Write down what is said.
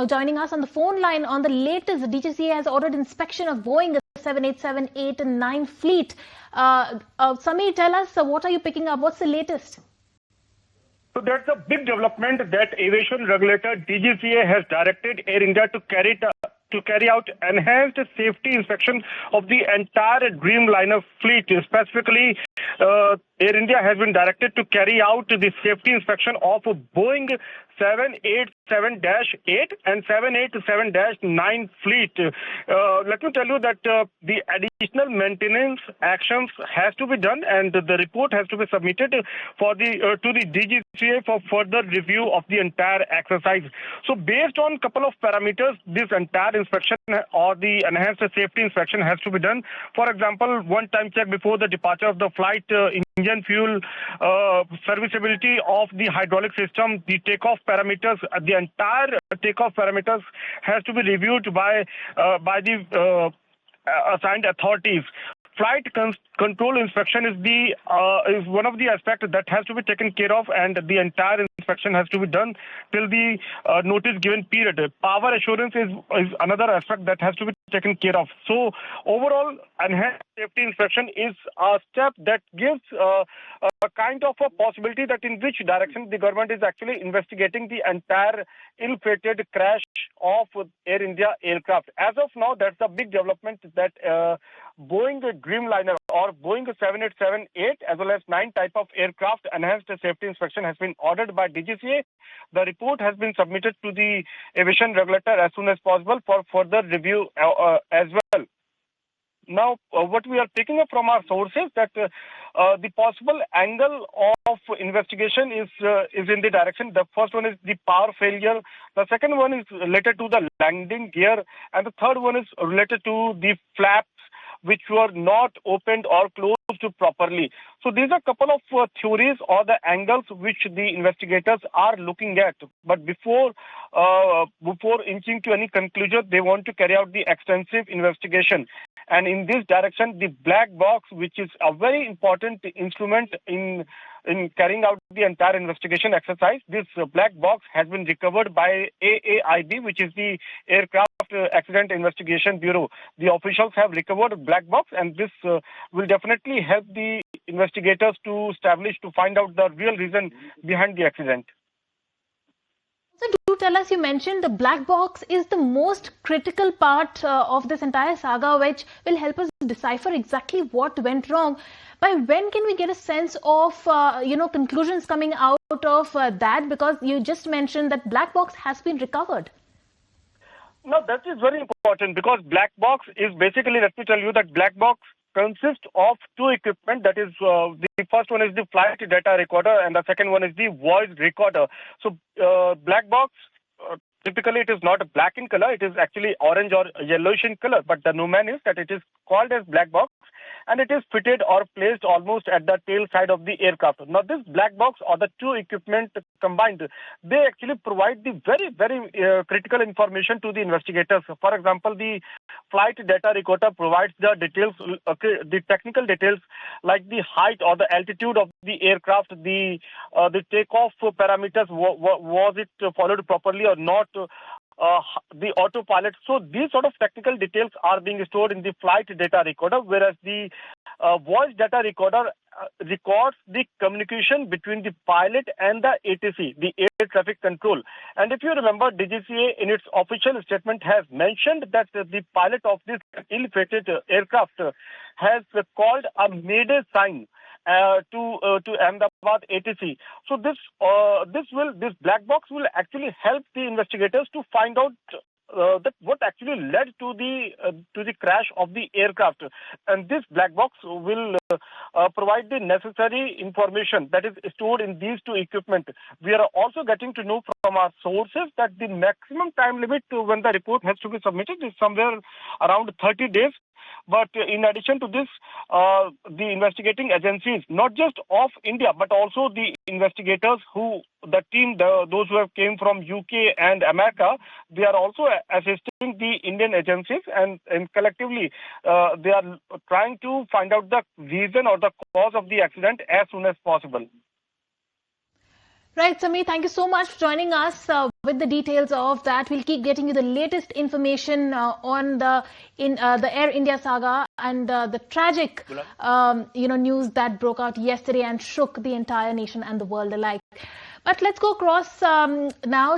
joining us on the phone line on the latest. DGCA has ordered inspection of Boeing 787, 8 and 9 fleet. Samir, tell us, what are you picking up? What's the latest? So that's a big development that aviation regulator DGCA has directed Air India to carry out enhanced safety inspection of the entire Dreamliner fleet. Specifically, Air India has been directed to carry out the safety inspection of Boeing 787-8 and 787-9 fleet. Let me tell you that the additional maintenance actions has to be done, and the report has to be submitted to the DGCA for further review of the entire exercise. So based on couple of parameters, this entire inspection or the enhanced safety inspection has to be done. For example, one-time check before the departure of the flight, engine fuel, serviceability of the hydraulic system, the takeoff parameters, the entire takeoff parameters has to be reviewed by the assigned authorities. Flight control inspection is one of the aspects that has to be taken care of, and the entire inspection has to be done till the notice given period. Power assurance is another aspect that has to be taken care of. So overall, enhanced safety inspection is a step that gives a kind of a possibility that in which direction the government is actually investigating the entire ill-fated crash of Air India aircraft. As of now, that's a big development that Boeing Dreamliner or Boeing 787-8 as well as 9 type of aircraft enhanced safety inspection has been ordered by DGCA. The report has been submitted to the aviation regulator as soon as possible for further review as well. Now, what we are picking up from our sources that the possible angle of investigation is in the direction. The first one is the power failure. The second one is related to the landing gear, and the third one is related to the flaps which were not opened or closed properly. So these are a couple of theories or the angles which the investigators are looking at. But before inching to any conclusion, they want to carry out the extensive investigation. And in this direction, the black box, which is a very important instrument in carrying out the entire investigation exercise, this black box has been recovered by AAIB, which is the Aircraft Accident Investigation Bureau. The officials have recovered a black box, and this will definitely help the investigators to find out the real reason behind the accident. So do tell us, you mentioned the black box is the most critical part of this entire saga, which will help us decipher exactly what went wrong. By when can we get a sense of, conclusions coming out of that? Because you just mentioned that black box has been recovered. No, that is very important because black box is basically, let me tell you that black box consists of two equipment. That is, the first one is the flight data recorder and the second one is the voice recorder. So black box, typically it is not black in color. It is actually orange or yellowish in color. But the nomen is that it is called as black box, and it is fitted or placed almost at the tail side of the aircraft. Now, this black box or the two equipment combined, they actually provide the very, very critical information to the investigators. For example, the flight data recorder provides the details, the technical details like the height or the altitude of the aircraft, the takeoff parameters, was it followed properly or not, the autopilot. So these sort of technical details are being stored in the flight data recorder, whereas the voice data recorder records the communication between the pilot and the ATC, the air traffic control. And if you remember, DGCA in its official statement has mentioned that the pilot of this ill-fated aircraft has called a mayday sign to Ahmedabad ATC. So this black box will actually help the investigators to find out that what actually led to the crash of the aircraft, and this black box will provide the necessary information that is stored in these two equipment. We are also getting to know from our sources that the maximum time limit when the report has to be submitted is somewhere around 30 days. But in addition to this, the investigating agencies, not just of India, but also the investigators those who have came from UK and America, they are also assisting the Indian agencies, and collectively they are trying to find out the reason or the cause of the accident as soon as possible. Right, Samir, thank you so much for joining us with the details of that. We'll keep getting you the latest information on the Air India saga and the tragic news that broke out yesterday and shook the entire nation and the world alike. But let's go across now